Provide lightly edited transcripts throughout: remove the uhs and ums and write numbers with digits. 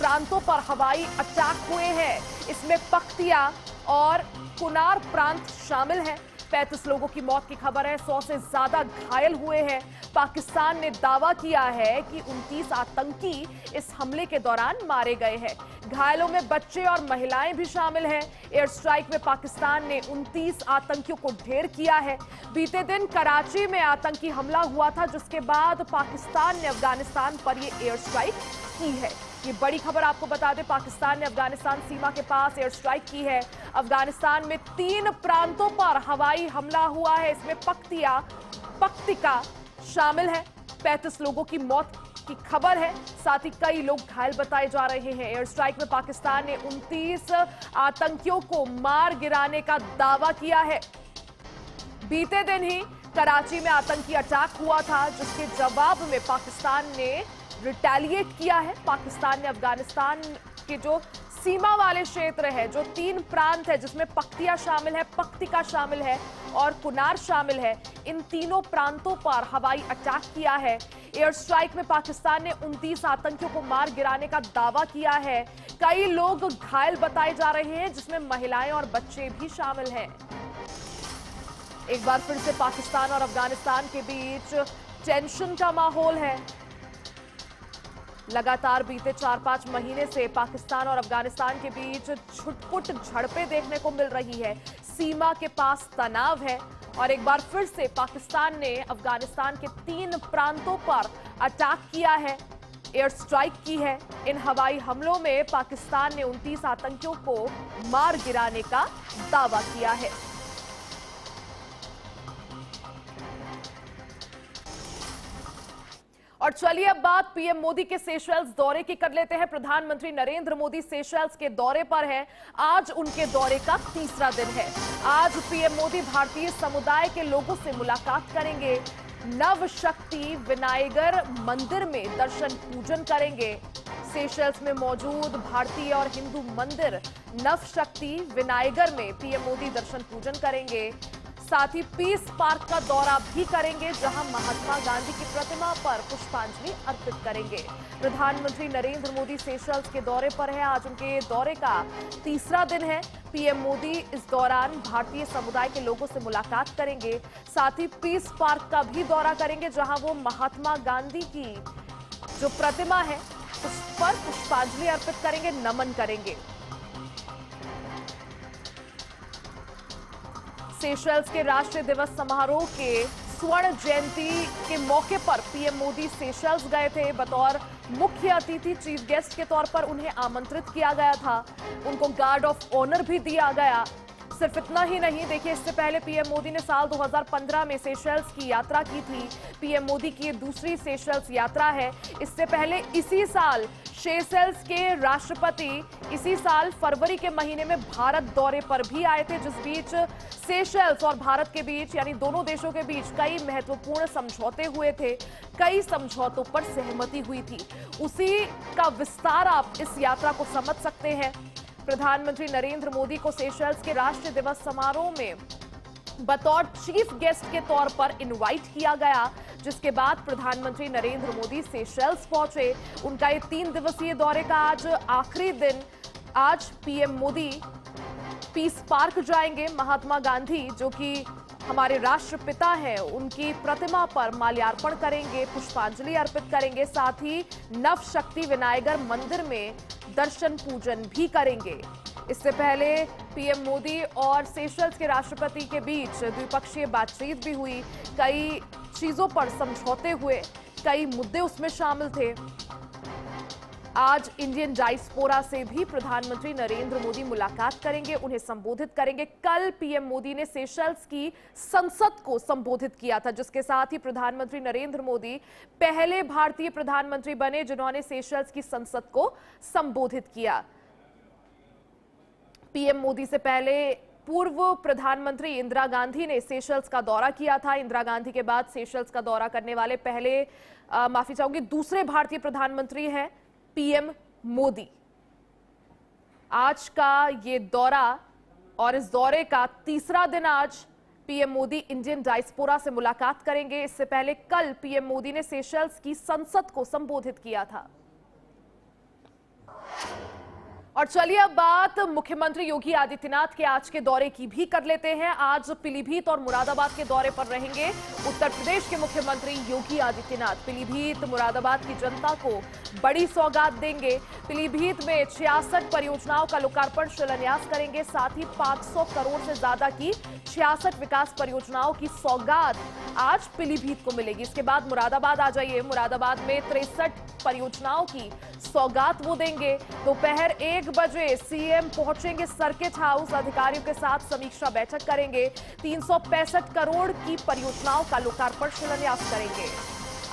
प्रांतों पर हवाई अटैक हुए हैं। इसमें पख्तिया और कुनार प्रांत शामिल हैं। 35 लोगों की मौत की खबर है, 100 से ज्यादा घायल हुए हैं। पाकिस्तान ने दावा किया है कि 29 आतंकी इस हमले के दौरान मारे गए हैं। घायलों में बच्चे और महिलाएं भी शामिल हैं। एयर स्ट्राइक में पाकिस्तान ने 29 आतंकियों को ढेर किया है। बीते दिन कराची में आतंकी हमला हुआ था, जिसके बाद पाकिस्तान ने अफगानिस्तान पर यह एयर स्ट्राइक की है। ये बड़ी खबर आपको बता दें, पाकिस्तान ने अफगानिस्तान सीमा के पास एयर स्ट्राइक की है। अफगानिस्तान में 3 प्रांतों पर हवाई हमला हुआ है। इसमें पख्तिका शामिल है। 35 लोगों की मौत की खबर है, साथ ही कई लोग घायल बताए जा रहे हैं। एयर स्ट्राइक में पाकिस्तान ने 29 आतंकियों को मार गिराने का दावा किया है। बीते दिन ही कराची में आतंकी अटैक हुआ था, जिसके जवाब में पाकिस्तान ने रिटेलिएट किया है। पाकिस्तान ने अफगानिस्तान के जो सीमा वाले क्षेत्र है, जो 3 प्रांत है जिसमें पख्तिया शामिल है, पख्तिका शामिल है और कुनार शामिल है, इन तीनों प्रांतों पर हवाई अटैक किया है। एयर स्ट्राइक में पाकिस्तान ने 29 आतंकियों को मार गिराने का दावा किया है। कई लोग घायल बताए जा रहे हैं, जिसमें महिलाएं और बच्चे भी शामिल हैं। एक बार फिर से पाकिस्तान और अफगानिस्तान के बीच टेंशन का माहौल है। लगातार बीते 4-5 महीने से पाकिस्तान और अफगानिस्तान के बीच छुटपुट झड़पें देखने को मिल रही है। सीमा के पास तनाव है और एक बार फिर से पाकिस्तान ने अफगानिस्तान के 3 प्रांतों पर अटैक किया है, एयर स्ट्राइक की है। इन हवाई हमलों में पाकिस्तान ने 29 आतंकियों को मार गिराने का दावा किया है। और चलिए अब बात पीएम मोदी के सेशेल्स दौरे की कर लेते हैं। प्रधानमंत्री नरेंद्र मोदी सेशेल्स के दौरे पर हैं। आज उनके दौरे का तीसरा दिन है। आज पीएम मोदी भारतीय समुदाय के लोगों से मुलाकात करेंगे। नव शक्ति विनायगर मंदिर में दर्शन पूजन करेंगे। सेशेल्स में मौजूद भारतीय और हिंदू मंदिर नव शक्ति विनायगर में पीएम मोदी दर्शन पूजन करेंगे। साथ ही पीस पार्क का दौरा भी करेंगे, जहां महात्मा गांधी की प्रतिमा पर पुष्पांजलि अर्पित करेंगे। प्रधानमंत्री नरेंद्र मोदी सेशेल्स के दौरे पर है। आज उनके दौरे का तीसरा दिन है। पीएम मोदी इस दौरान भारतीय समुदाय के लोगों से मुलाकात करेंगे। साथ ही पीस पार्क का भी दौरा करेंगे, जहां वो महात्मा गांधी की जो प्रतिमा है उस पर पुष्पांजलि अर्पित करेंगे, नमन करेंगे। सेशेल्स के राष्ट्रीय दिवस समारोह के स्वर्ण जयंती के मौके पर पीएम मोदी सेशेल्स गए थे। बतौर मुख्य अतिथि, चीफ गेस्ट के तौर पर उन्हें आमंत्रित किया गया था। उनको गार्ड ऑफ ऑनर भी दिया गया। सिर्फ इतना ही नहीं, देखिए, इससे पहले पीएम मोदी ने साल 2015 में सेशेल्स की यात्रा की थी। पीएम मोदी की ये दूसरी सेशेल्स यात्रा है। इससे पहले इसी साल सेशेल्स के राष्ट्रपति इसी साल फरवरी के महीने में भारत दौरे पर भी आए थे, जिस बीच सेशेल्स और भारत के बीच, यानी दोनों देशों के बीच कई महत्वपूर्ण समझौते हुए थे। कई समझौतों पर सहमति हुई थी। उसी का विस्तार आप इस यात्रा को समझ सकते हैं। प्रधानमंत्री नरेंद्र मोदी को सेशेल्स के राष्ट्रीय दिवस समारोह में बतौर चीफ गेस्ट के तौर पर इनवाइट किया गया, जिसके बाद प्रधानमंत्री नरेंद्र मोदी सेशेल्स पहुंचे। उनका ये 3 दिवसीय दौरे का आज आखिरी दिन। आज पीएम मोदी पीस पार्क जाएंगे। महात्मा गांधी, जो कि हमारे राष्ट्रपिता हैं, उनकी प्रतिमा पर माल्यार्पण करेंगे, पुष्पांजलि अर्पित करेंगे। साथ ही नव शक्ति विनायगर मंदिर में दर्शन पूजन भी करेंगे। इससे पहले पीएम मोदी और सेशेल्स के राष्ट्रपति के बीच द्विपक्षीय बातचीत भी हुई। कई चीजों पर समझौते हुए, कई मुद्दे उसमें शामिल थे। आज इंडियन डायस्पोरा से भी प्रधानमंत्री नरेंद्र मोदी मुलाकात करेंगे, उन्हें संबोधित करेंगे। कल पीएम मोदी ने सेशेल्स की संसद को संबोधित किया था, जिसके साथ ही प्रधानमंत्री नरेंद्र मोदी पहले भारतीय प्रधानमंत्री बने जिन्होंने सेशेल्स की संसद को संबोधित किया। पीएम मोदी से पहले पूर्व प्रधानमंत्री इंदिरा गांधी ने सेशेल्स का दौरा किया था। इंदिरा गांधी के बाद सेशेल्स का दौरा करने वाले पहले माफी चाहूंगी दूसरे भारतीय प्रधानमंत्री हैं पीएम मोदी। आज का ये दौरा और इस दौरे का तीसरा दिन आज पीएम मोदी इंडियन डायस्पोरा से मुलाकात करेंगे। इससे पहले कल पीएम मोदी ने सेशेल्स की संसद को संबोधित किया था। और चलिए अब बात मुख्यमंत्री योगी आदित्यनाथ के आज के दौरे की भी कर लेते हैं। आज पीलीभीत और मुरादाबाद के दौरे पर रहेंगे उत्तर प्रदेश के मुख्यमंत्री योगी आदित्यनाथ। पीलीभीत मुरादाबाद की जनता को बड़ी सौगात देंगे। पीलीभीत में 66 परियोजनाओं का लोकार्पण शिलान्यास करेंगे। साथ ही 500 करोड़ से ज्यादा की 66 विकास परियोजनाओं की सौगात आज पीलीभीत को मिलेगी। इसके बाद मुरादाबाद आ जाइए। मुरादाबाद में 63 परियोजनाओं की सौगात वो देंगे। दोपहर 1 बजे सीएम पहुंचेंगे सर्किट हाउस, अधिकारियों के साथ समीक्षा बैठक करेंगे। 365 करोड़ की परियोजनाओं का लोकार्पण शिलान्यास करेंगे।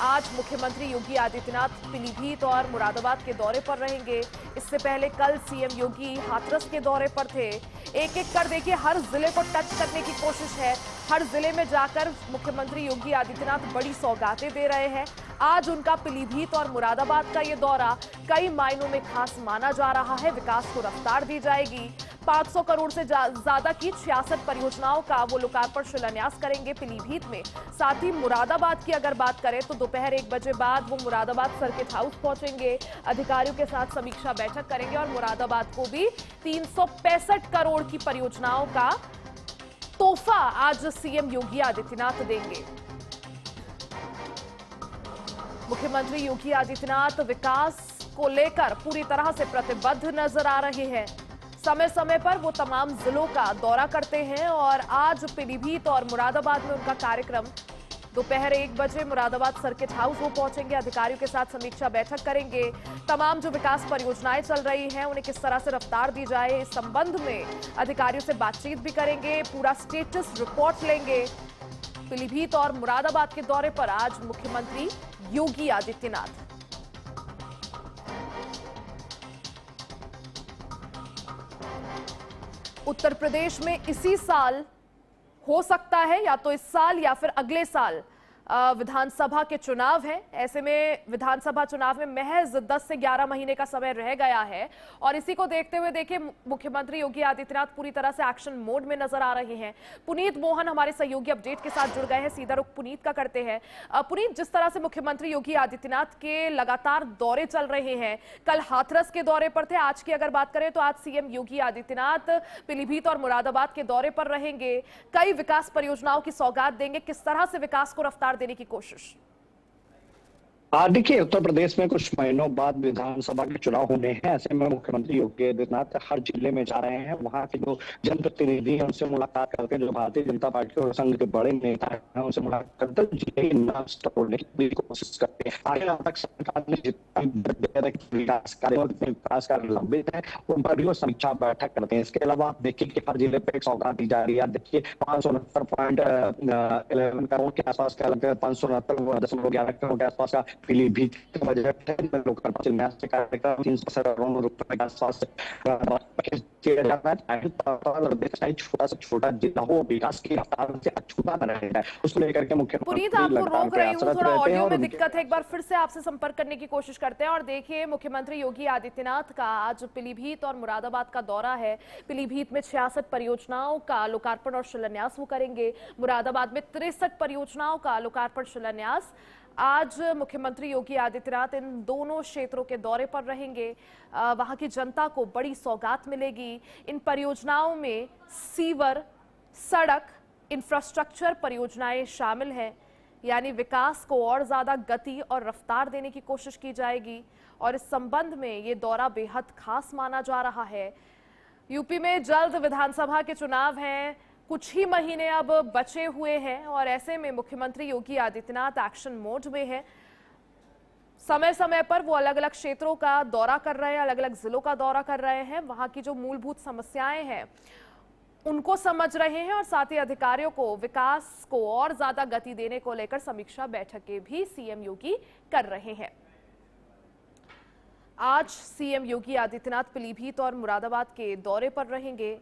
आज मुख्यमंत्री योगी आदित्यनाथ पीलीभीत और मुरादाबाद के दौरे पर रहेंगे। इससे पहले कल सीएम योगी हाथरस के दौरे पर थे। एक एक कर देखिए, हर जिले को टच करने की कोशिश है। हर जिले में जाकर मुख्यमंत्री योगी आदित्यनाथ बड़ी सौगातें दे रहे हैं। आज उनका पीलीभीत और मुरादाबाद का ये दौरा कई मायनों में खास माना जा रहा है। विकास को रफ्तार दी जाएगी। 500 करोड़ से ज्यादा की 66 परियोजनाओं का वो लोकार्पण शिलान्यास करेंगे पीलीभीत में। साथ ही मुरादाबाद की अगर बात करें तो दोपहर 1 बजे बाद वो मुरादाबाद सर्किट हाउस पहुंचेंगे, अधिकारियों के साथ समीक्षा बैठक करेंगे और मुरादाबाद को भी 365 करोड़ की परियोजनाओं का तोहफा आज सीएम योगी आदित्यनाथ देंगे। मुख्यमंत्री योगी आदित्यनाथ विकास को लेकर पूरी तरह से प्रतिबद्ध नजर आ रहे हैं। समय समय पर वो तमाम जिलों का दौरा करते हैं और आज पीलीभीत और मुरादाबाद में उनका कार्यक्रम। दोपहर 1 बजे मुरादाबाद सर्किट हाउस वो पहुंचेंगे, अधिकारियों के साथ समीक्षा बैठक करेंगे। तमाम जो विकास परियोजनाएं चल रही हैं उन्हें किस तरह से रफ्तार दी जाए, इस संबंध में अधिकारियों से बातचीत भी करेंगे, पूरा स्टेटस रिपोर्ट लेंगे। पीलीभीत और मुरादाबाद के दौरे पर आज मुख्यमंत्री योगी आदित्यनाथ। उत्तर प्रदेश में इसी साल हो सकता है, या तो इस साल या फिर अगले साल विधानसभा के चुनाव हैं। ऐसे में विधानसभा चुनाव में महज 10 से 11 महीने का समय रह गया है और इसी को देखते हुए देखिए मुख्यमंत्री योगी आदित्यनाथ पूरी तरह से एक्शन मोड में नजर आ रहे हैं। पुनीत मोहन हमारे सहयोगी अपडेट के साथ जुड़ गए हैं, सीधा रुख पुनीत का करते हैं। पुनीत, जिस तरह से मुख्यमंत्री योगी आदित्यनाथ के लगातार दौरे चल रहे हैं, कल हाथरस के दौरे पर थे, आज की अगर बात करें तो आज सीएम योगी आदित्यनाथ पीलीभीत और मुरादाबाद के दौरे पर रहेंगे। कई विकास परियोजनाओं की सौगात देंगे। किस तरह से विकास को रफ्तार देने की कोशिश? देखिए, उत्तर प्रदेश में कुछ महीनों बाद विधानसभा के चुनाव होने हैं। ऐसे में मुख्यमंत्री योगी आदित्यनाथ हर जिले में जा रहे हैं। वहां के जो जनप्रतिनिधि हैं उनसे मुलाकात करके, जो भारतीय जनता पार्टी और संघ के बड़े नेता हैं उनसे मुलाकात करते जिले तोड़ने की पूरी कोशिश करते हैं। आगे तक सरकार ने जितने विकास कार्य लंबित है उन पर भी वो समीक्षा बैठक करते हैं। इसके अलावा आप देखिए कि हर जिले पे एक सौगात दी जा रही है। देखिए 569.11 करोड़ के आसपास का, 569.11 करोड़ के आसपास का पीलीभीत का बजट है। कार्यक्रम 300 करोड़ रुपए के आसपास किया जाता है। छोटा से छोटा जिला हो, विकास की रफ्तार से अछूता न रहेगा, उसको लेकर के मुख्यमंत्री रोक रही हूँ, थोड़ा ऑडियो में दिक्कत है, एक बार फिर से आपसे संपर्क करने की कोशिश करते हैं। और देखिए मुख्यमंत्री योगी आदित्यनाथ का आज पीलीभीत और मुरादाबाद का दौरा है। पीलीभीत में 66 परियोजनाओं का लोकार्पण और शिलान्यास वो करेंगे। मुरादाबाद में 63 परियोजनाओं का लोकार्पण शिलान्यास। आज मुख्यमंत्री योगी आदित्यनाथ इन दोनों क्षेत्रों के दौरे पर रहेंगे। वहां की जनता को बड़ी सौगात मिलेगी। इन परियोजनाओं में सीवर, सड़क, इंफ्रास्ट्रक्चर परियोजनाएं शामिल हैं, यानी विकास को और ज्यादा गति और रफ्तार देने की कोशिश की जाएगी। और इस संबंध में ये दौरा बेहद खास माना जा रहा है। यूपी में जल्द विधानसभा के चुनाव हैं, कुछ ही महीने अब बचे हुए हैं और ऐसे में मुख्यमंत्री योगी आदित्यनाथ एक्शन मोड में है। समय समय पर वो अलग अलग क्षेत्रों का दौरा कर रहे हैं, अलग अलग जिलों का दौरा कर रहे हैं। वहां की जो मूलभूत समस्याएं हैं उनको समझ रहे हैं और साथ ही अधिकारियों को विकास को और ज्यादा गति देने को लेकर समीक्षा बैठकें भी सीएम योगी कर रहे हैं। आज सीएम योगी आदित्यनाथ पीलीभीत और मुरादाबाद के दौरे पर रहेंगे।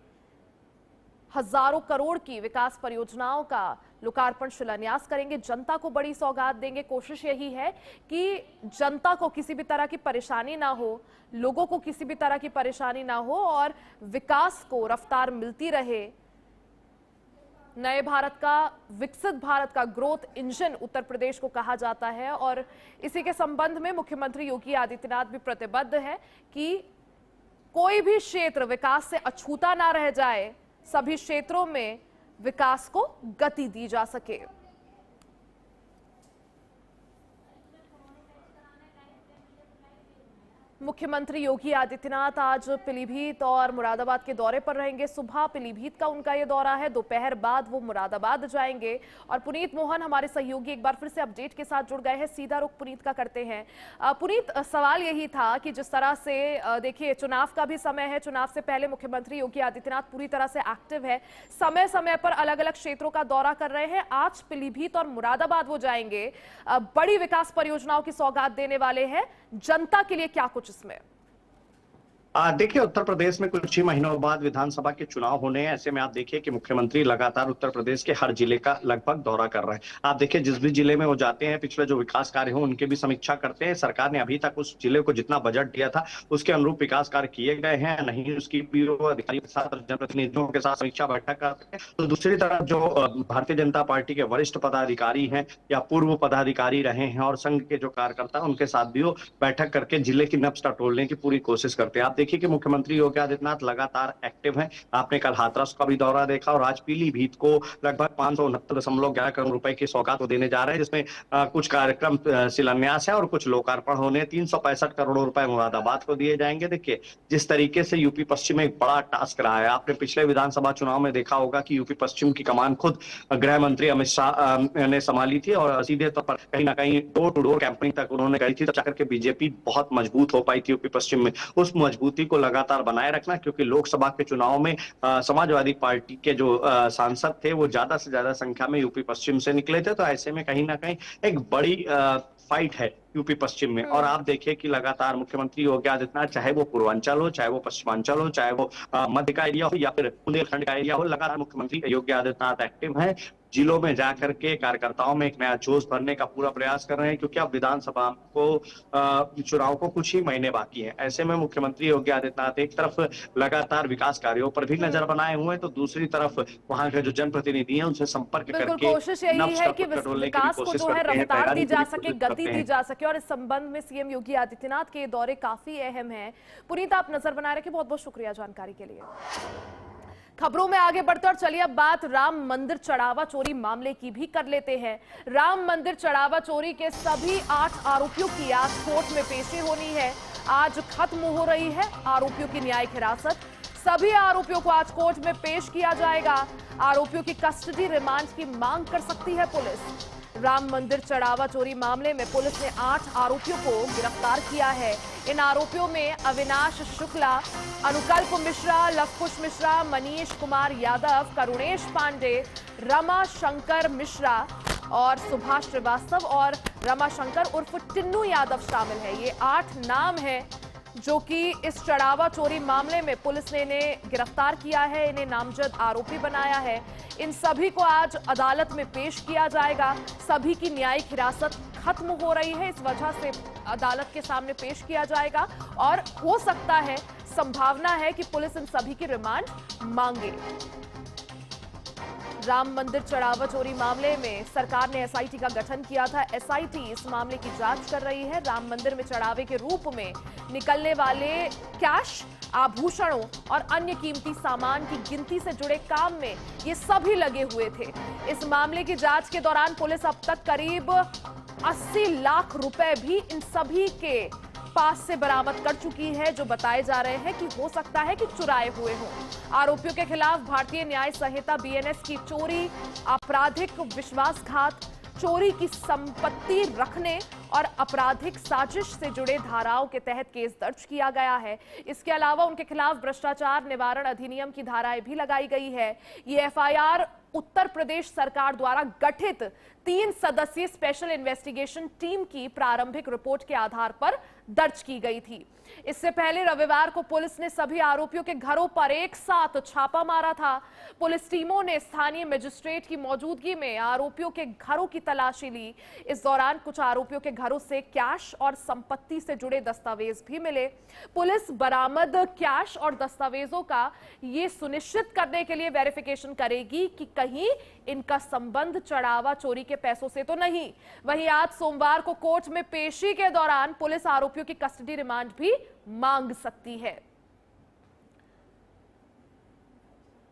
हजारों करोड़ की विकास परियोजनाओं का लोकार्पण शिलान्यास करेंगे। जनता को बड़ी सौगात देंगे। कोशिश यही है कि जनता को किसी भी तरह की परेशानी ना हो, लोगों को किसी भी तरह की परेशानी ना हो और विकास को रफ्तार मिलती रहे। नए भारत का, विकसित भारत का ग्रोथ इंजन उत्तर प्रदेश को कहा जाता है और इसी के संबंध में मुख्यमंत्री योगी आदित्यनाथ भी प्रतिबद्ध है कि कोई भी क्षेत्र विकास से अछूता ना रह जाए, सभी क्षेत्रों में विकास को गति दी जा सके। मुख्यमंत्री योगी आदित्यनाथ आज पीलीभीत और मुरादाबाद के दौरे पर रहेंगे। सुबह पीलीभीत का उनका ये दौरा है, दोपहर बाद वो मुरादाबाद जाएंगे। और पुनीत मोहन हमारे सहयोगी एक बार फिर से अपडेट के साथ जुड़ गए हैं। सीधा रुख पुनीत का करते हैं। पुनीत, सवाल यही था कि जिस तरह से देखिए चुनाव का भी समय है, चुनाव से पहले मुख्यमंत्री योगी आदित्यनाथ पूरी तरह से एक्टिव है, समय समय पर अलग अलग क्षेत्रों का दौरा कर रहे हैं। आज पीलीभीत और मुरादाबाद वो जाएंगे, बड़ी विकास परियोजनाओं की सौगात देने वाले हैं। जनता के लिए क्या कुछ इसमें? देखिए, उत्तर प्रदेश में कुछ ही महीनों बाद विधानसभा के चुनाव होने हैं। ऐसे में आप देखिए कि मुख्यमंत्री लगातार उत्तर प्रदेश के हर जिले का लगभग दौरा कर रहे हैं। आप देखिए, जिस भी जिले में वो जाते हैं, पिछले जो विकास कार्य हो उनकी भी समीक्षा करते हैं। सरकार ने अभी तक उस जिले को जितना बजट दिया था उसके अनुरूप विकास कार्य किए गए हैं नहीं, उसकी भी वो अधिकारियों के साथ, जनप्रतिनिधियों के साथ समीक्षा बैठक करते हैं। तो दूसरी तरफ जो भारतीय जनता पार्टी के वरिष्ठ पदाधिकारी हैं या पूर्व पदाधिकारी रहे हैं और संघ के जो कार्यकर्ता, उनके साथ भी वो बैठक करके जिले की नब्ज टटोलने की पूरी कोशिश करते हैं। आप देखिए कि मुख्यमंत्री योगी आदित्यनाथ लगातार एक्टिव हैं। आपने कल हाथरस का भी दौरा देखा और आज पीलीभीत को लगभग 569.11 करोड़ रुपए की सौगात को देने जा रहे हैं, जिसमें कुछ कार्यक्रम शिलान्यास है और कुछ लोकार्पण होने। 365 करोड़ रुपए मुरादाबाद को दिए जाएंगे। देखिए, जिस तरीके से यूपी पश्चिम में एक बड़ा टास्क रहा है, आपने पिछले विधानसभा चुनाव में देखा होगा कि यूपी पश्चिम की कमान खुद गृह मंत्री अमित शाह ने संभाली थी और सीधे तौर पर कहीं ना कहीं डोर टू डोर कैंपेनिंग तक उन्होंने करी थी, तब जाकर के बीजेपी बहुत मजबूत हो पाई थी यूपी पश्चिम में। उस मजबूती को लगातार बनाए रखना, क्योंकि लोकसभा के चुनाव में समाजवादी पार्टी के जो सांसद थे वो ज्यादा से ज्यादा संख्या में यूपी पश्चिम से निकले थे। तो ऐसे में कहीं ना कहीं एक बड़ी फाइट है यूपी पश्चिम में। और आप देखिए कि लगातार मुख्यमंत्री योगी आदित्यनाथ, चाहे वो पूर्वांचल हो, चाहे वो पश्चिमांचल हो, चाहे वो मध्य का एरिया हो या फिर बुंदेलखंड का एरिया हो, लगातार मुख्यमंत्री योगी आदित्यनाथ एक्टिव हैं। जिलों में जाकर के कार्यकर्ताओं में एक नया जोश भरने का पूरा प्रयास कर रहे हैं, क्योंकि अब विधानसभा को चुनाव को कुछ ही महीने बाकी हैं। ऐसे में मुख्यमंत्री योगी आदित्यनाथ एक तरफ लगातार विकास कार्यों पर भी नजर बनाए हुए हैं, तो दूसरी तरफ वहां के जो जनप्रतिनिधि हैं उनसे संपर्क करके कोशिश यही है कि विकास को जो है रफ्तार दी जा सके, गति दी जा सके। और इस संबंध में सीएम योगी आदित्यनाथ के दौरे काफी अहम है। पुनीत, आप नजर बनाए रखें। बहुत बहुत शुक्रिया जानकारी के लिए। खबरों में आगे बढ़ते और चलिए अब बात राम मंदिर चढ़ावा चोरी मामले की भी कर लेते हैं। राम मंदिर चढ़ावा चोरी के सभी 8 आरोपियों की आज कोर्ट में पेशी होनी है। आज खत्म हो रही है आरोपियों की न्यायिक हिरासत। सभी आरोपियों को आज कोर्ट में पेश किया जाएगा। आरोपियों की कस्टडी रिमांड की मांग कर सकती है पुलिस। राम मंदिर चढ़ावा चोरी मामले में पुलिस ने 8 आरोपियों को गिरफ्तार किया है। इन आरोपियों में अविनाश शुक्ला, अनुकल्प मिश्रा, लवकुश मिश्रा, मनीष कुमार यादव, करुणेश पांडे, रमा शंकर मिश्रा और सुभाष श्रीवास्तव और रमा शंकर उर्फ टिन्नू यादव शामिल है। ये 8 नाम हैं जो कि इस चढ़ावा चोरी मामले में पुलिस ने इन्हें गिरफ्तार किया है, इन्हें नामजद आरोपी बनाया है। इन सभी को आज अदालत में पेश किया जाएगा। सभी की न्यायिक हिरासत खत्म हो रही है, इस वजह से अदालत के सामने पेश किया जाएगा और हो सकता है, संभावना है कि पुलिस इन सभी की रिमांड मांगे। राम मंदिर चढ़ावा चोरी मामले में सरकार ने एसआईटी का गठन किया था। एसआईटी इस मामले की जांच कर रही है। राम मंदिर में चढ़ावे के रूप में निकलने वाले कैश, आभूषणों और अन्य कीमती सामान की गिनती से जुड़े काम में ये सभी लगे हुए थे। इस मामले की जांच के दौरान पुलिस अब तक करीब 80 लाख रुपए भी इन सभी के पास से बरामद कर चुकी है, जो बताए जा रहे हैं कि हो सकता है कि चुराए हुए हों। आरोपियों के खिलाफ भारतीय न्याय संहिता बीएनएस की चोरी, आपराधिक विश्वासघात, चोरी की संपत्ति रखने और आपराधिक साजिश से जुड़े धाराओं के तहत केस दर्ज किया गया है। इसके अलावा उनके खिलाफ भ्रष्टाचार निवारण अधिनियम की धाराएं भी लगाई गई है। ये एफआईआर उत्तर प्रदेश सरकार द्वारा गठित 3 सदस्यीय स्पेशल इन्वेस्टिगेशन टीम की प्रारंभिक रिपोर्ट के आधार पर दर्ज की गई थी। इससे पहले रविवार को पुलिस ने सभी आरोपियों के घरों पर एक साथ छापा मारा था। पुलिस टीमों ने स्थानीय मजिस्ट्रेट की मौजूदगी में आरोपियों के घरों की तलाशी ली। इस दौरान कुछ आरोपियों के घरों से कैश और संपत्ति से जुड़े दस्तावेज भी मिले। पुलिस बरामद कैश और दस्तावेजों का ये सुनिश्चित करने के लिए वेरिफिकेशन करेगी कि कहीं इनका संबंध चढ़ावा चोरी के पैसों से तो नहीं। वहीं आज सोमवार को कोर्ट में पेशी के दौरान पुलिस आरोपियों की कस्टडी रिमांड भी मांग सकती है।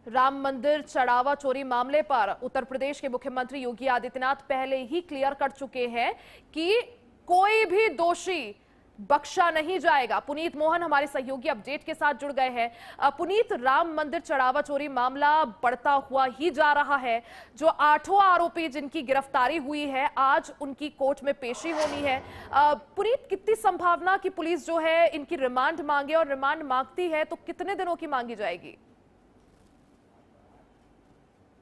राम मंदिर चढ़ावा चोरी मामले पर उत्तर प्रदेश के मुख्यमंत्री योगी आदित्यनाथ पहले ही क्लियर कर चुके हैं कि कोई भी दोषी बख्शा नहीं जाएगा। पुनीत मोहन हमारे सहयोगी अपडेट के साथ जुड़ गए हैं। पुनीत, राम मंदिर चढ़ावा चोरी मामला बढ़ता हुआ ही जा रहा है। जो 8 आरोपी जिनकी गिरफ्तारी हुई है, आज उनकी कोर्ट में पेशी होनी है। पुनीत, कितनी संभावना कि पुलिस जो है इनकी रिमांड मांगे, और रिमांड मांगती है तो कितने दिनों की मांगी जाएगी?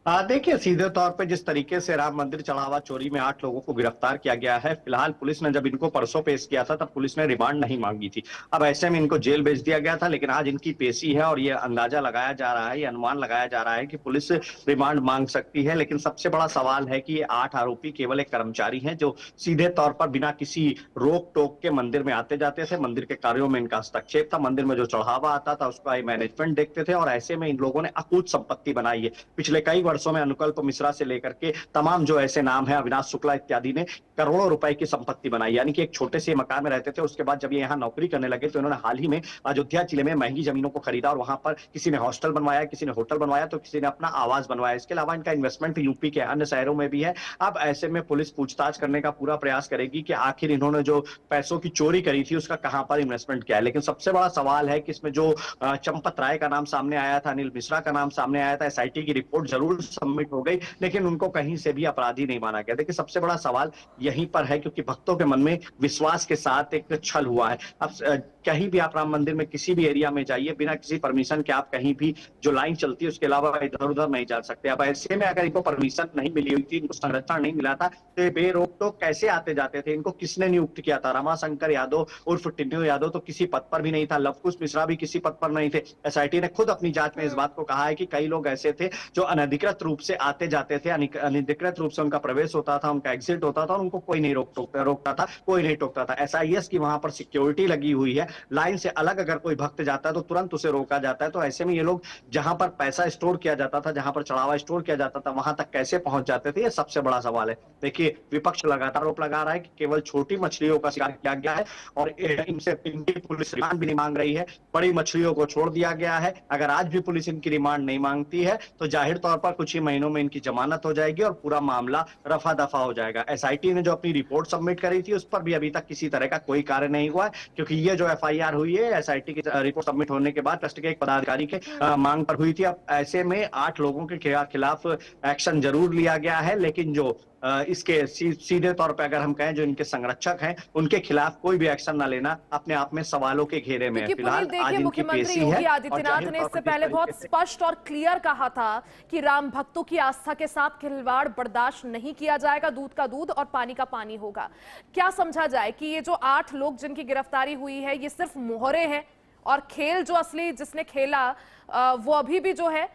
देखिए, सीधे तौर पे जिस तरीके से राम मंदिर चढ़ावा चोरी में 8 लोगों को गिरफ्तार किया गया है, फिलहाल पुलिस ने जब इनको परसों पेश किया था तब पुलिस ने रिमांड नहीं मांगी थी। अब ऐसे में इनको जेल भेज दिया गया था, लेकिन आज इनकी पेशी है और ये अंदाजा लगाया जा रहा है, ये अनुमान लगाया जा रहा है कि पुलिस रिमांड मांग सकती है। लेकिन सबसे बड़ा सवाल है कि ये 8 आरोपी केवल एक कर्मचारी हैं जो सीधे तौर पर बिना किसी रोक टोक के मंदिर में आते जाते थे। मंदिर के कार्यों में इनका हस्तक्षेप था, मंदिर में जो चढ़ावा आता था उसका मैनेजमेंट देखते थे, और ऐसे में इन लोगों ने अकूत संपत्ति बनाई है। पिछले कई वर्षों में अनुकल्प मिश्रा से लेकर के तमाम जो ऐसे नाम है, अविनाश शुक्ला इत्यादि ने करोड़ों रुपए की संपत्ति बनाई। यानी कि एक छोटे से मकान में रहते थे, उसके बाद जब ये यहाँ नौकरी करने लगे तो इन्होंने हाल ही में अयोध्या जिले में महंगी जमीनों को खरीदा और वहां पर किसी ने हॉस्टल बनवाया, किसी ने होटल बनवाया, तो किसी ने अपना आवास बनवाया। इसके अलावा इनका इन्वेस्टमेंट यूपी के अन्य शहरों में भी है। अब ऐसे में पुलिस पूछताछ करने का पूरा प्रयास करेगी कि आखिर इन्होंने जो पैसों की चोरी करी थी उसका कहां पर इन्वेस्टमेंट किया है। लेकिन सबसे बड़ा सवाल है कि इसमें जो चंपत राय का नाम सामने आया था, अनिल मिश्रा का नाम सामने आया था, एसआईटी की रिपोर्ट जरूर सबमिट हो गई, लेकिन उनको कहीं से भी अपराधी नहीं माना गया। देखिए, सबसे बड़ा सवाल यहीं पर है, क्योंकि भक्तों के मन में विश्वास के साथ एक छल हुआ है। अब कहीं भी आप राम मंदिर में किसी भी एरिया में जाइए, बिना किसी परमिशन के आप कहीं भी जो लाइन चलती है उसके अलावा इधर उधर नहीं जा सकते। अब ऐसे में अगर इनको परमिशन नहीं मिली हुई थी, इनको संरक्षण नहीं मिला था, तो ये बेरोक टोक कैसे आते जाते थे? इनको किसने नियुक्त किया था? रमाशंकर यादव उर्फ टिन्नू यादव तो किसी पद पर भी नहीं था, लवकुश मिश्रा भी किसी पद पर नहीं थे। एसआईटी ने खुद अपनी जांच में इस बात को कहा है कि कई लोग ऐसे थे जो अनधिकृत रूप से आते जाते थे, अनधिकृत रूप से उनका प्रवेश होता था, उनका एग्जिट होता था, और उनको कोई नहीं रोकता था, कोई नहीं टोकता था। एसआईएस की वहां पर सिक्योरिटी लगी हुई है, लाइन से अलग अगर कोई भक्त जाता है तो तुरंत उसे रोका जाता है। तो ऐसे में ये लोग जहां पर पैसा स्टोर किया जाता था, जहां पर चढ़ावा स्टोर किया जाता था, वहां तक कैसे पहुंच जाते थे, ये सबसे बड़ा सवाल है। देखिए, विपक्ष लगातार आरोप लगा रहा है कि केवल छोटी मछलियों का शिकार किया गया है और इनसे इनकी पुलिस रिमांड भी नहीं मांग रही है, बड़ी मछलियों को छोड़ दिया गया है। अगर आज भी पुलिस इनकी रिमांड नहीं मांगती है तो जाहिर तौर पर कुछ ही महीनों में इनकी जमानत हो जाएगी और पूरा मामला रफा दफा हो जाएगा। एसआईटी ने जो अपनी रिपोर्ट सबमिट करी थी उस पर भी अभी तक किसी तरह का कोई कार्य नहीं हुआ है, क्योंकि ये जो एफआईआर हुई है एसआईटी की रिपोर्ट सबमिट होने के बाद ट्रस्ट के एक पदाधिकारी के मांग पर हुई थी। अब ऐसे में 8 लोगों के खिलाफ एक्शन जरूर लिया गया है, लेकिन जो इसके सीधे तौर पर अगर हम कहें जो इनके संरक्षक हैं उनके खिलाफ कोई भी एक्शन न लेना अपने आप में सवालों के घेरे में है। फिलहाल देखिए, मुख्यमंत्री योगी आदित्यनाथ ने इससे पहले बहुत स्पष्ट और क्लियर कहा था कि राम भक्तों की आस्था के साथ खिलवाड़ बर्दाश्त नहीं किया जाएगा, दूध का दूध और पानी का पानी होगा। क्या समझा जाए कि ये जो 8 लोग जिनकी गिरफ्तारी हुई है ये सिर्फ मोहरे हैं और खेल जो असली जिसने खेला वो अभी भी जो है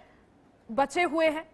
बचे हुए हैं?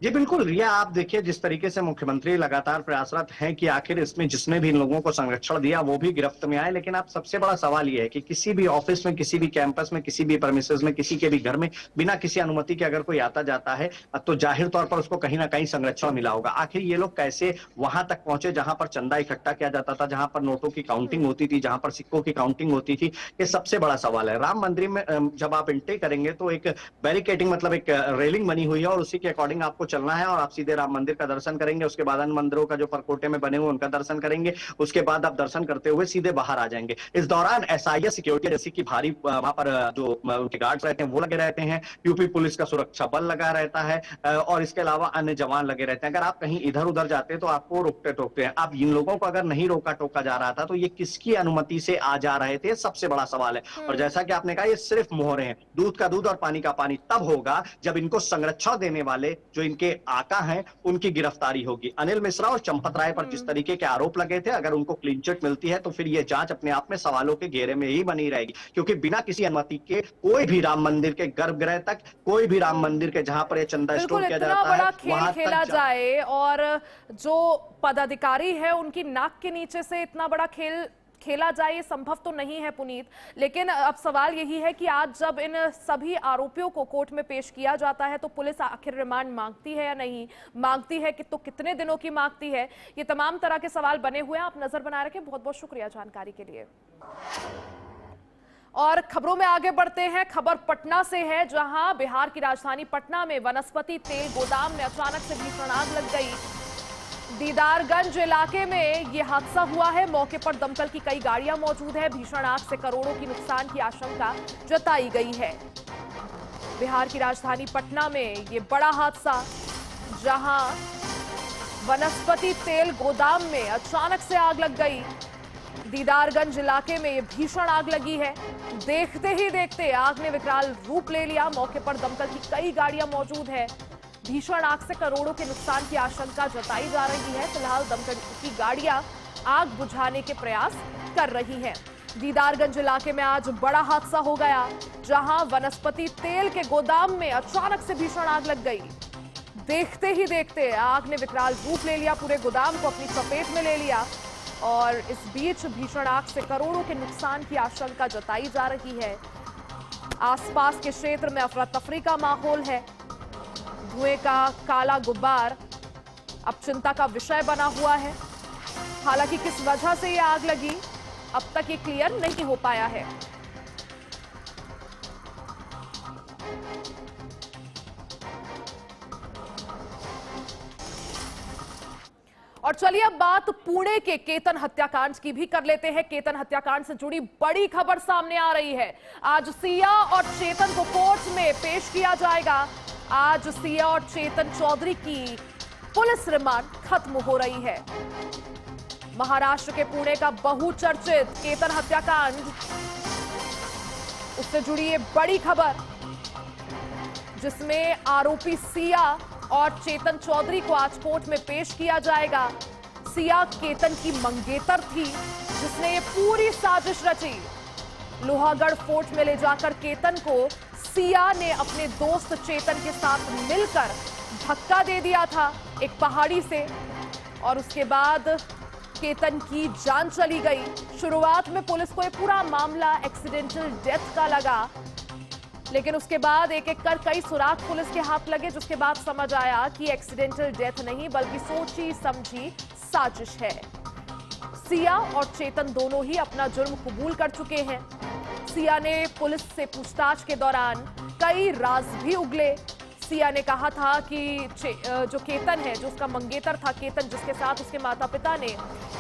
जी बिल्कुल रिया, आप देखिए जिस तरीके से मुख्यमंत्री लगातार प्रयासरत हैं कि आखिर इसमें जिसने भी इन लोगों को संरक्षण दिया वो भी गिरफ्त में आए। लेकिन अब सबसे बड़ा सवाल ये है कि किसी भी ऑफिस में, किसी भी कैंपस में, किसी भी प्रेमिसेस में, किसी के भी घर में बिना किसी अनुमति के अगर कोई आता जाता है तो जाहिर तौर पर उसको कहीं ना कहीं संरक्षण मिला होगा। आखिर ये लोग कैसे वहां तक पहुंचे जहां पर चंदा इकट्ठा किया जाता था, जहां पर नोटों की काउंटिंग होती थी, जहां पर सिक्कों की काउंटिंग होती थी? ये सबसे बड़ा सवाल है। राम मंदिर में जब आप एंट्री करेंगे तो एक बैरिकेडिंग मतलब एक रेलिंग बनी हुई है और उसी के अकॉर्डिंग आपको चलना है और आप सीधे राम मंदिर का दर्शन करेंगे। उसके बाद अन्य मंदिरों का जो परकोटे में बने हुए उनका दर्शन करेंगे। उसके बाद आप दर्शन करते हुए सीधे बाहर आ जाएंगे। इस दौरान एसआईएस सिक्योरिटी जैसी की भारी वहां पर जो उनके गार्ड्स रहते हैं वो लगे रहते हैं, यूपी पुलिस का सुरक्षा बल लगा रहता है और इसके अलावा अन्य जवान लगे रहते हैं। अगर आप कहीं इधर उधर जाते हैं तो आपको रोकते टोकते हैं। अब इन लोगों को अगर नहीं रोका टोका जा रहा था तो ये किसकी अनुमति से आ जा रहे थे, सबसे बड़ा सवाल है। और जैसा कि आपने कहा ये सिर्फ मोहरे हैं। दूध का दूध और पानी का पानी तब होगा जब इनको संरक्षण देने वाले जो इनके आका हैं उनकी गिरफ्तारी होगी। अनिल मिश्रा और चंपत राय पर जिस तरीके के आरोप लगे थे, अगर उनको क्लीन चिट मिलती है तो फिर ये जांच अपने आप में सवालों के घेरे में ही बनी रहेगी, क्योंकि बिना किसी अनुमति के कोई भी राम मंदिर के गर्भगृह तक, कोई भी राम मंदिर के जहां पर ये चंदा स्टोर किया जाता है वहां खेला जाए और जो पदाधिकारी है उनकी नाक के नीचे से इतना बड़ा खेल खेला जाए, ये संभव तो नहीं है पुनीत। लेकिन अब सवाल यही है कि आज जब इन सभी आरोपियों को कोर्ट में पेश किया जाता है तो पुलिस आखिर रिमांड मांगती है या नहीं मांगती है, कि तो कितने दिनों की मांगती है? ये तमाम तरह के सवाल बने हुए हैं। आप नजर बनाए रखें। बहुत बहुत शुक्रिया जानकारी के लिए। और खबरों में आगे बढ़ते हैं। खबर पटना से है, जहां बिहार की राजधानी पटना में वनस्पति तेल गोदाम में अचानक से भीषण आग लग गई। दीदारगंज इलाके में यह हादसा हुआ है। मौके पर दमकल की कई गाड़ियां मौजूद है। भीषण आग से करोड़ों की नुकसान की आशंका जताई गई है। बिहार की राजधानी पटना में यह बड़ा हादसा, जहां वनस्पति तेल गोदाम में अचानक से आग लग गई। दीदारगंज इलाके में यह भीषण आग लगी है। देखते ही देखते आग ने विकराल रूप ले लिया। मौके पर दमकल की कई गाड़ियां मौजूद है। भीषण आग से करोड़ों के नुकसान की आशंका जताई जा रही है। फिलहाल दमकल की गाड़ियां आग बुझाने के प्रयास कर रही हैं। दीदारगंज इलाके में आज बड़ा हादसा हो गया, जहां वनस्पति तेल के गोदाम में अचानक से भीषण आग लग गई। देखते ही देखते आग ने विकराल रूप ले लिया, पूरे गोदाम को अपनी चपेट में ले लिया। और इस बीच भीषण आग से करोड़ों के नुकसान की आशंका जताई जा रही है। आसपास के क्षेत्र में अफरा तफरी का माहौल है। धुएं का काला गुब्बार अब चिंता का विषय बना हुआ है। हालांकि किस वजह से यह आग लगी, अब तक ये क्लियर नहीं हो पाया है। और चलिए अब बात पुणे के केतन हत्याकांड की भी कर लेते हैं। केतन हत्याकांड से जुड़ी बड़ी खबर सामने आ रही है। आज सिया और चेतन को कोर्ट में पेश किया जाएगा। आज सिया और चेतन चौधरी की पुलिस रिमांड खत्म हो रही है। महाराष्ट्र के पुणे का बहुचर्चित केतन हत्याकांड, उससे जुड़ी ये बड़ी खबर, जिसमें आरोपी सिया और चेतन चौधरी को आज कोर्ट में पेश किया जाएगा। सिया केतन की मंगेतर थी, जिसने ये पूरी साजिश रची। लोहागढ़ फोर्ट में ले जाकर केतन को सिया ने अपने दोस्त चेतन के साथ मिलकर धक्का दे दिया था एक पहाड़ी से, और उसके बाद केतन की जान चली गई। शुरुआत में पुलिस को ये पूरा मामला एक्सीडेंटल डेथ का लगा, लेकिन उसके बाद एक एक कर कई सुराग पुलिस के हाथ लगे, जिसके बाद समझ आया कि एक्सीडेंटल डेथ नहीं बल्कि सोची समझी साजिश है। सिया और चेतन दोनों ही अपना जुर्म कबूल कर चुके हैं। सिया ने पुलिस से पूछताछ के दौरान कई राज भी उगले। सिया ने कहा था कि जो केतन है, जो उसका मंगेतर था, केतन जिसके साथ उसके माता पिता ने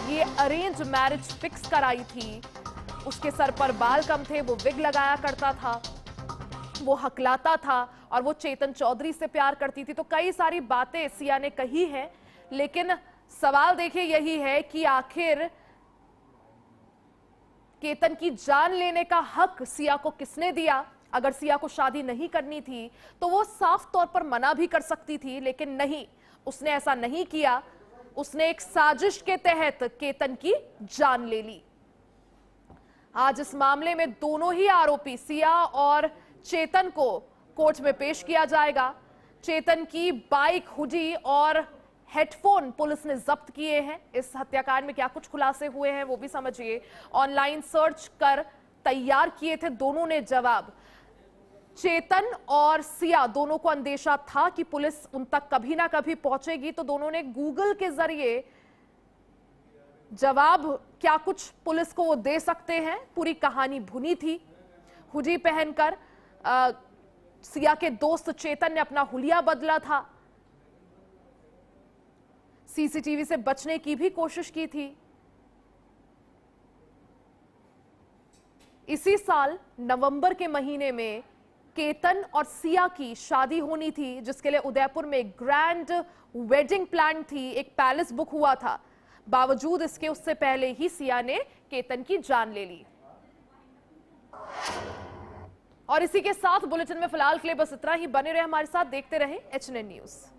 ये अरेंज मैरिज फिक्स कराई थी, उसके सर पर बाल कम थे, वो विग लगाया करता था, वो हकलाता था और वो चेतन चौधरी से प्यार करती थी। तो कई सारी बातें सिया ने कही है, लेकिन सवाल देखिए यही है कि आखिर केतन की जान लेने का हक सिया को किसने दिया। अगर सिया को शादी नहीं करनी थी तो वो साफ तौर पर मना भी कर सकती थी, लेकिन नहीं, उसने ऐसा नहीं किया। उसने एक साजिश के तहत केतन की जान ले ली। आज इस मामले में दोनों ही आरोपी सिया और चेतन को कोर्ट में पेश किया जाएगा। चेतन की बाइक, हुडी और हेडफोन पुलिस ने जब्त किए हैं। इस हत्याकांड में क्या कुछ खुलासे हुए हैं वो भी समझिए। ऑनलाइन सर्च कर तैयार किए थे दोनों ने जवाब। चेतन और सिया दोनों को अंदेशा था कि पुलिस उन तक कभी ना कभी पहुंचेगी, तो दोनों ने गूगल के जरिए जवाब क्या कुछ पुलिस को वो दे सकते हैं, पूरी कहानी भुनी थी। हुडी पहनकर सिया के दोस्त चेतन ने अपना हुलिया बदला था। सीसीटीवी से बचने की भी कोशिश की थी। इसी साल नवंबर के महीने में केतन और सिया की शादी होनी थी, जिसके लिए उदयपुर में ग्रैंड वेडिंग प्लान थी, एक पैलेस बुक हुआ था। बावजूद इसके उससे पहले ही सिया ने केतन की जान ले ली। और इसी के साथ बुलेटिन में फिलहाल के लिए बस इतना ही। बने रहे हमारे साथ, देखते रहे HNN न्यूज़।